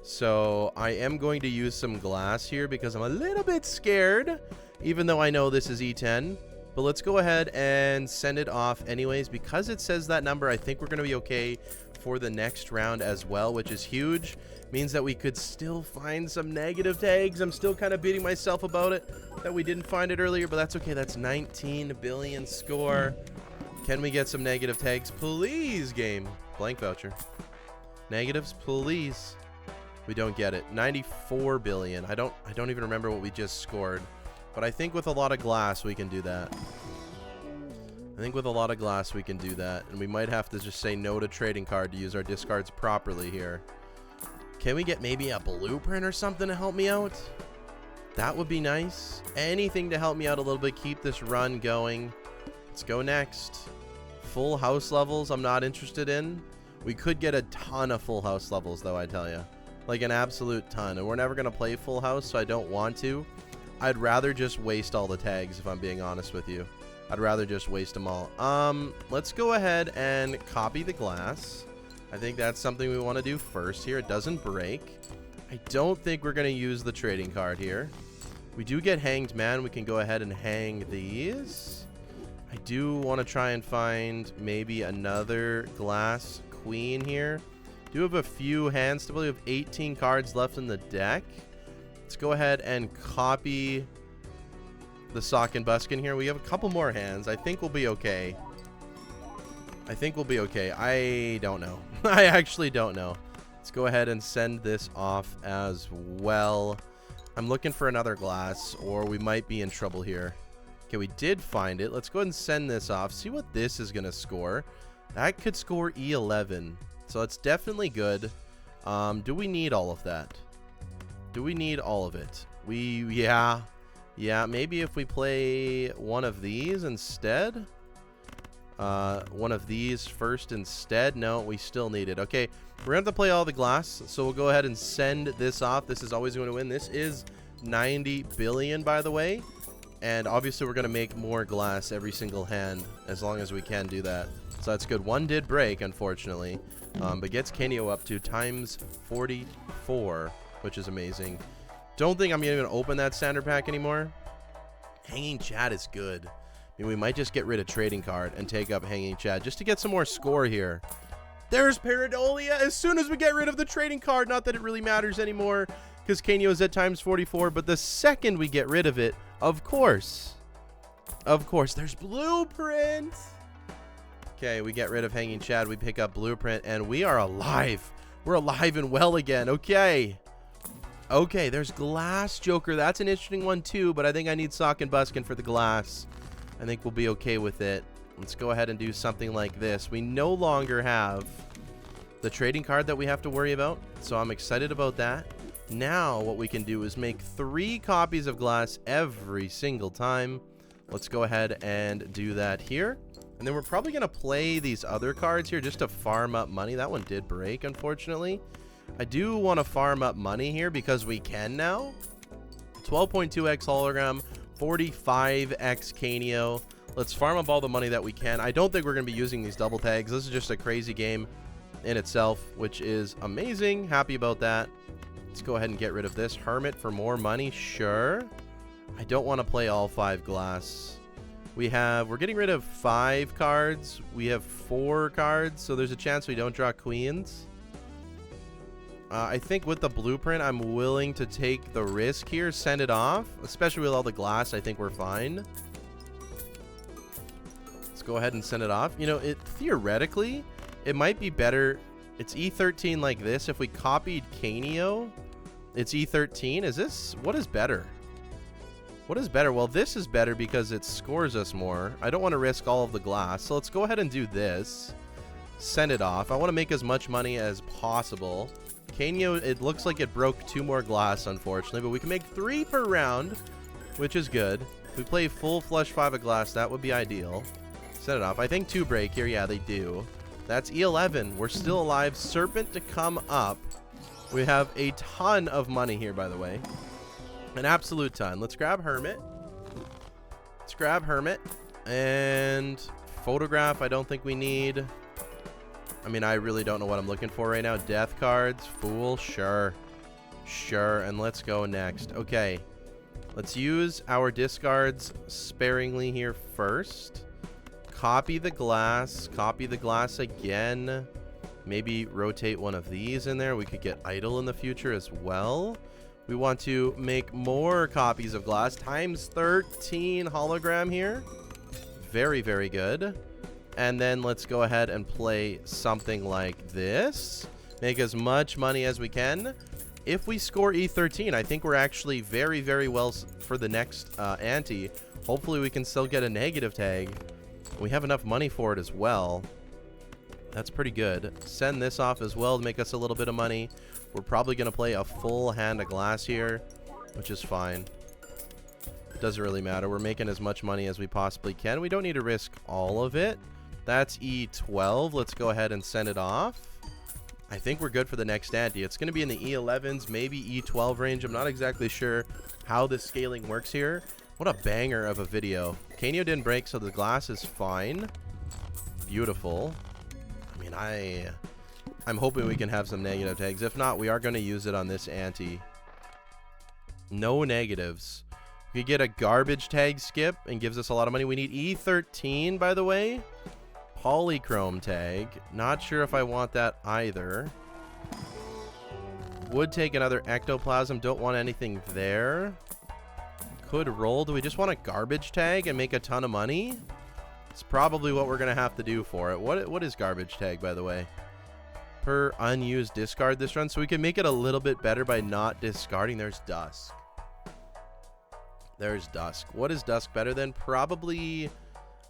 So I am going to use some glass here because I'm a little bit scared, even though I know this is E10. But let's go ahead and send it off anyways. Because it says that number, I think we're going to be okay for the next round as well, which is huge. Means that we could still find some negative tags. I'm still kind of beating myself about it that we didn't find it earlier, but that's okay. That's 19 billion score. Can we get some negative tags? Please, game. Blank voucher. Negatives, please. We don't get it. 94 billion. I don't even remember what we just scored. But I think with a lot of glass, we can do that. I think with a lot of glass, we can do that. And we might have to just say no to trading card to use our discards properly here. Can we get maybe a blueprint or something to help me out? That would be nice. Anything to help me out a little bit. Keep this run going. Let's go next. Full house levels, I'm not interested in. We could get a ton of full house levels, though, I tell you. Like an absolute ton. And we're never going to play full house, so I don't want to. I'd rather just waste all the tags, if I'm being honest with you. I'd rather just waste them all. Let's go ahead and copy the glass. I think that's something we want to do first here. It doesn't break. I don't think we're going to use the trading card here. We do get hanged man. We can go ahead and hang these. I do want to try and find maybe another glass queen here. Do have a few hands still. We have 18 cards left in the deck. Let's go ahead and copy the sock and buskin here. We have a couple more hands. I think we'll be okay. I think we'll be okay. I don't know. I actually don't know. Let's go ahead and send this off as well. I'm looking for another glass, or we might be in trouble here. Okay, we did find it. Let's go ahead and send this off. See what this is going to score. That could score E11. So it's definitely good. Do we need all of that? Do we need all of it? Yeah, maybe if we play one of these instead. One of these first instead. No, we still need it. Okay, we're going to have to play all the glass. So we'll go ahead and send this off. This is always going to win. This is 90 billion, by the way. And obviously we're going to make more glass every single hand as long as we can do that. So that's good. One did break, unfortunately. But gets Canio up to times 44, which is amazing. Don't think I'm even going to open that standard pack anymore. Hanging Chad is good. I mean, we might just get rid of trading card and take up Hanging Chad just to get some more score here. There's Paradolia as soon as we get rid of the trading card. Not that it really matters anymore because Canio is at times 44. But the second we get rid of it, of course, there's Blueprint. Okay, we get rid of Hanging Chad. We pick up Blueprint, and we are alive. We're alive and well again. Okay. Okay, there's Glass Joker. That's an interesting one, too, but I think I need Sock and Buskin for the glass. I think we'll be okay with it. Let's go ahead and do something like this. We no longer have the trading card that we have to worry about, so I'm excited about that. Now, what we can do is make 3 copies of glass every single time. Let's go ahead and do that here. And then we're probably going to play these other cards here just to farm up money. That one did break, unfortunately. I do want to farm up money here because we can now. 12.2x hologram, 45x Canio. Let's farm up all the money that we can. I don't think we're going to be using these double tags. This is just a crazy game in itself, which is amazing. Happy about that. Let's go ahead and get rid of this. Hermit for more money. Sure. I don't want to play all 5 glass. We're getting rid of 5 cards. We have 4 cards, so there's a chance we don't draw queens. I think with the Blueprint, I'm willing to take the risk here, send it off, especially with all the glass. I think we're fine. Let's go ahead and send it off. You know, theoretically, it might be better. It's E13 like this. If we copied Canio, it's E13. What is better? What is better? Well, this is better because it scores us more. I don't want to risk all of the glass. So let's go ahead and do this. Send it off. I want to make as much money as possible. Canio, it looks like it broke 2 more glass, unfortunately. But we can make 3 per round, which is good. If we play full flush 5 of glass, that would be ideal. Send it off. I think 2 break here. Yeah, they do. That's E11. We're still alive. Serpent to come up. We have a ton of money here, by the way. An absolute ton. Let's grab Hermit. Let's grab Hermit. And Photograph, I don't think we need. I mean, I really don't know what I'm looking for right now. Death cards. Fool. Sure. Sure. And let's go next. Okay. Let's use our discards sparingly here first. Copy the glass. Copy the glass again. Maybe rotate one of these in there. We could get idle in the future as well. We want to make more copies of glass. Times 13 hologram here. Very, very good. And then let's go ahead and play something like this. Make as much money as we can. If we score E13, I think we're actually very, very well for the next ante. Hopefully we can still get a negative tag. We have enough money for it as well. That's pretty good. Send this off as well to make us a little bit of money. We're probably going to play a full hand of glass here, which is fine. It doesn't really matter. We're making as much money as we possibly can. We don't need to risk all of it. That's E12. Let's go ahead and send it off. I think we're good for the next ante. It's going to be in the E11s, maybe E12 range. I'm not exactly sure how this scaling works here. What a banger of a video. Canio didn't break, so the glass is fine. Beautiful. I mean, I'm hoping we can have some negative tags. If not, we are going to use it on this ante. No negatives. We could get a garbage tag skip and gives us a lot of money. We need E13, by the way. Polychrome tag. Not sure if I want that either. Would take another ectoplasm. Don't want anything there. Could roll. Do we just want a garbage tag and make a ton of money? It's probably what we're going to have to do for it. What is garbage tag, by the way? Per unused discard this run. So we can make it a little bit better by not discarding. There's Dusk. There's Dusk. What is Dusk better than? Probably,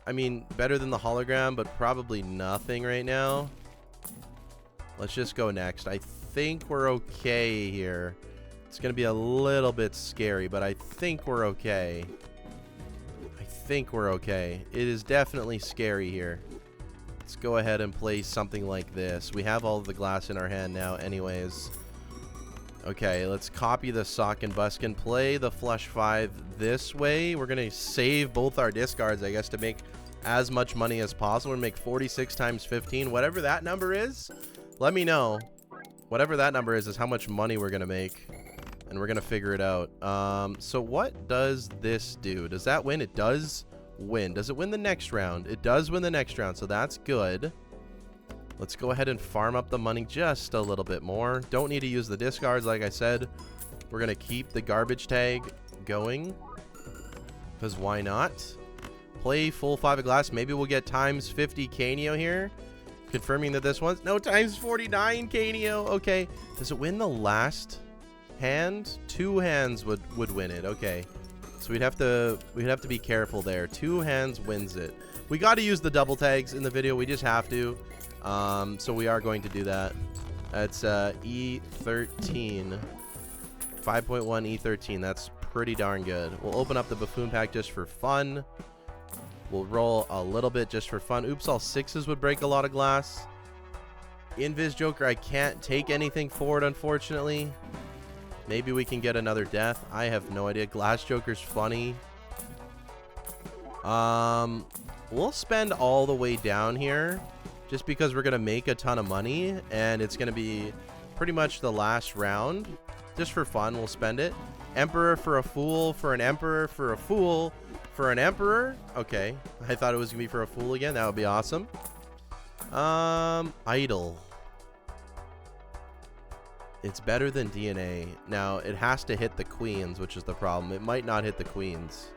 I mean, better than the hologram, but probably nothing right now. Let's just go next. I think we're okay here. It's going to be a little bit scary, but I think we're okay. I think we're okay. It is definitely scary here. Let's go ahead and play something like this. We have all of the glass in our hand now anyways. Okay, let's copy the sock and buskin. Play the flush 5 this way. We're going to save both our discards, I guess, to make as much money as possible. We're going to make 46 times 15. Whatever that number is, let me know. Whatever that number is how much money we're going to make. And we're going to figure it out. So what does this do? Does that win? It does win. Does it win the next round? It does win the next round, so that's good. Let's go ahead and farm up the money just a little bit more. Don't need to use the discards, like I said. We're going to keep the garbage tag going. Because why not? Play full 5 of glass. Maybe we'll get times 50 Canio here. Confirming that this one's... No, times 49 Canio. Okay. Does it win the last hand? 2 hands would win it. Okay. So we'd have to be careful there. 2 hands wins it. We got to use the double tags in the video. We just have to. So we are going to do that. That's E13. 5.1 E13. That's pretty darn good. We'll open up the buffoon pack just for fun. We'll roll a little bit just for fun. Oops, all 6s would break a lot of glass. Invis Joker, I can't take anything for it, unfortunately. Maybe we can get another death. I have no idea. Glass Joker's funny. We'll spend all the way down here just because we're going to make a ton of money, and it's going to be pretty much the last round. Just for fun, we'll spend it. Emperor for a fool, for an emperor, for a fool, for an emperor. Okay, I thought it was going to be for a fool again. That would be awesome. Idol. It's better than DNA. Now, it has to hit the queens, which is the problem. It might not hit the queens.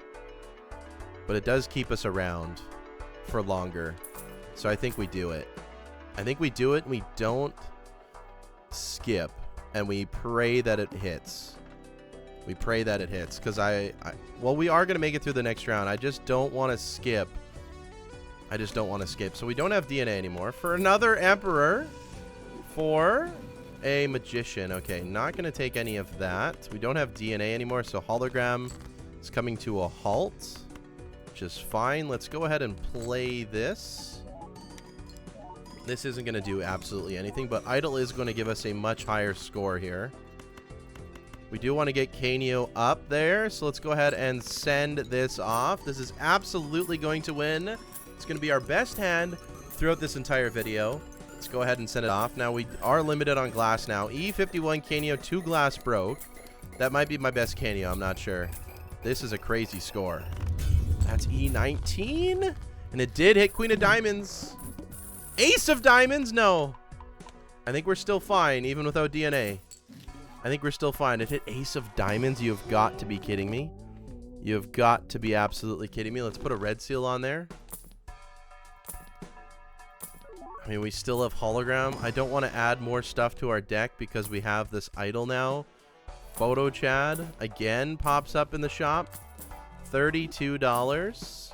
But it does keep us around for longer. So I think we do it. I think we do it and we don't skip. And we pray that it hits. We pray that it hits. Because well, we are going to make it through the next round. I just don't want to skip. I just don't want to skip. So we don't have DNA anymore. For another Emperor. For a Magician. Okay, not going to take any of that. We don't have DNA anymore. So Hologram is coming to a halt. Which is fine. Let's go ahead and play this. This isn't going to do absolutely anything, but Idol is going to give us a much higher score here. We do want to get Canio up there, so let's go ahead and send this off. This is absolutely going to win. It's going to be our best hand throughout this entire video. Let's go ahead and send it off. Now, we are limited on glass now. E51 Canio, 2 glass broke. That might be my best Canio, I'm not sure. This is a crazy score. That's E19, and it did hit Queen of Diamonds. Ace of Diamonds? No. I think we're still fine, even without DNA. I think we're still fine. It hit Ace of Diamonds. You've got to be kidding me. You've got to be absolutely kidding me. Let's put a red seal on there. I mean, we still have Hologram. I don't want to add more stuff to our deck because we have this Idol now. Photo Chad, again, pops up in the shop. $32.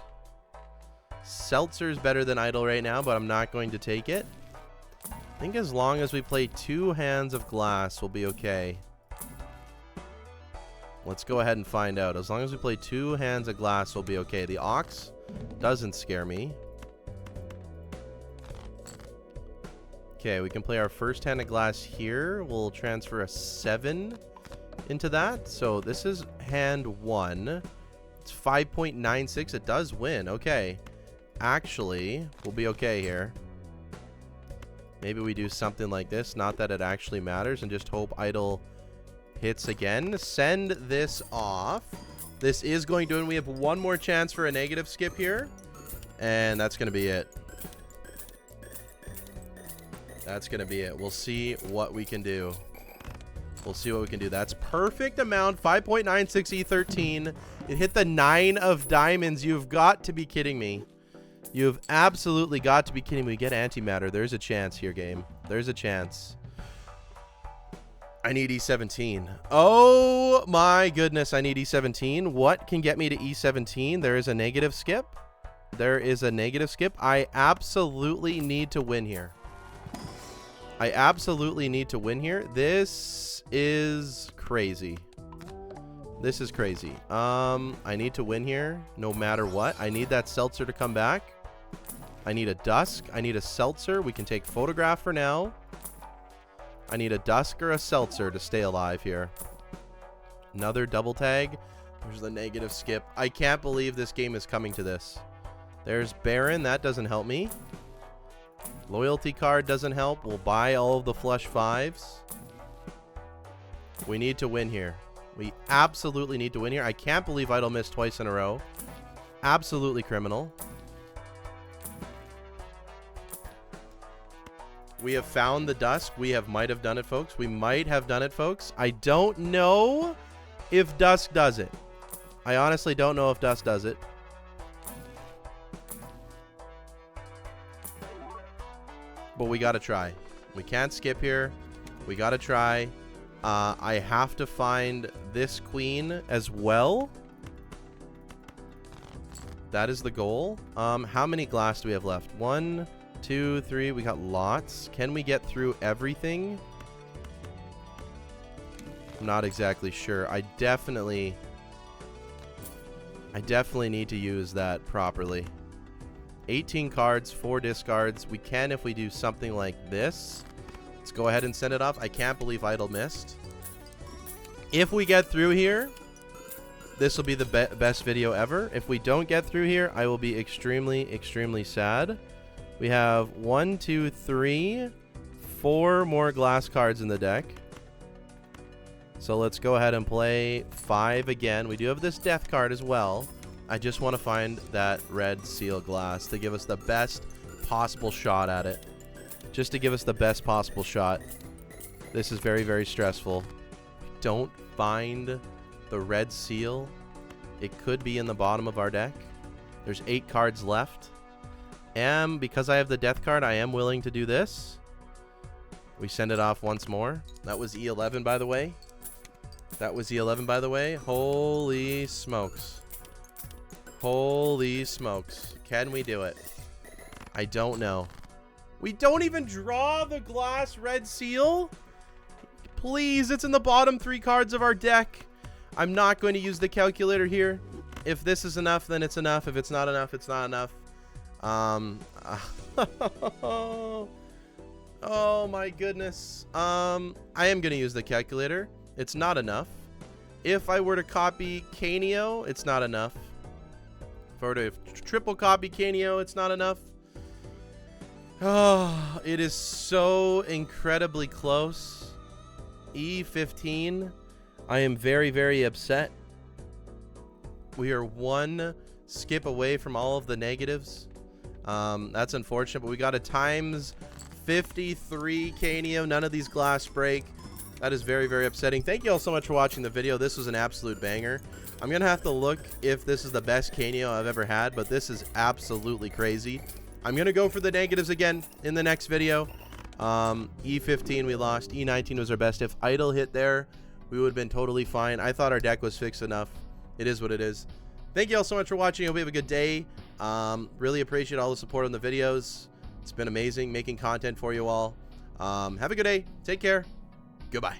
Seltzer's better than Idol right now, but I'm not going to take it. I think as long as we play 2 hands of glass, we'll be okay. Let's go ahead and find out. As long as we play 2 hands of glass, we'll be okay. The Ox doesn't scare me. Okay, we can play our first hand of glass here. We'll transfer a 7 into that. So this is hand 1. It's 5.96. It does win. Okay. Actually, we'll be okay here. Maybe we do something like this. Not that it actually matters. And just hope idle hits again. Send this off. This is going to win. We have one more chance for a negative skip here. And that's going to be it. That's going to be it. We'll see what we can do. We'll see what we can do. That's perfect amount. 5.96 E13. It hit the 9 of diamonds. You've got to be kidding me. You've absolutely got to be kidding me. We get antimatter. There's a chance here, game. There's a chance. I need E17. Oh my goodness. I need E17. What can get me to E17? There is a negative skip. There is a negative skip. I absolutely need to win here. I absolutely need to win here. This is crazy. This is crazy. I need to win here no matter what. I need that seltzer to come back. I need a dusk. I need a seltzer. We can take photograph for now. I need a dusk or a seltzer to stay alive here. Another double tag. There's the negative skip. I can't believe this game is coming to this. There's Baron. That doesn't help me. Loyalty card doesn't help. We'll buy all of the flush 5s. We need to win here. We absolutely need to win here. I can't believe idle missed twice in a row. Absolutely criminal. We have found the dusk. We might have done it, folks. We might have done it, folks. I don't know if dusk does it. I honestly don't know if dusk does it. But we gotta try. We can't skip here. We gotta try. I have to find this queen as well. That is the goal. How many glass do we have left? 1, 2, 3. We got lots. Can we get through everything? I'm not exactly sure. I definitely need to use that properly. 18 cards, 4 discards. We can if we do something like this. Let's go ahead and send it off. I can't believe idle missed. If we get through here, this will be the best video ever. If we don't get through here, I will be extremely, extremely sad. We have 1, 2, 3, 4 more glass cards in the deck. So let's go ahead and play 5 again. We do have this death card as well. I just want to find that red seal glass to give us the best possible shot at it. Just to give us the best possible shot. This is very, very stressful. Don't find the red seal. It could be in the bottom of our deck. There's 8 cards left. And because I have the death card, I am willing to do this. We send it off once more. That was E11, by the way. That was E11, by the way. Holy smokes. Holy smokes. Can we do it? I don't know. We don't even draw the glass red seal? Please, it's in the bottom 3 cards of our deck. I'm not going to use the calculator here. If this is enough, then it's enough. If it's not enough, it's not enough. Oh my goodness. I am going to use the calculator. It's not enough. If I were to copy Canio, it's not enough. If I were to triple copy Canio, it's not enough. Oh, it is so incredibly close. E15. I am very, very upset. We are 1 skip away from all of the negatives. That's unfortunate, but we got a times 53 Canio. None of these glass break. That is very, very upsetting. Thank you all so much for watching the video. This was an absolute banger. I'm going to have to look if this is the best Canio I've ever had, but this is absolutely crazy. I'm going to go for the negatives again in the next video. E15 we lost. E19 was our best. If idle hit there, we would have been totally fine. I thought our deck was fixed enough. It is what it is. Thank you all so much for watching. I hope you have a good day. Really appreciate all the support on the videos. It's been amazing making content for you all. Have a good day. Take care. Goodbye.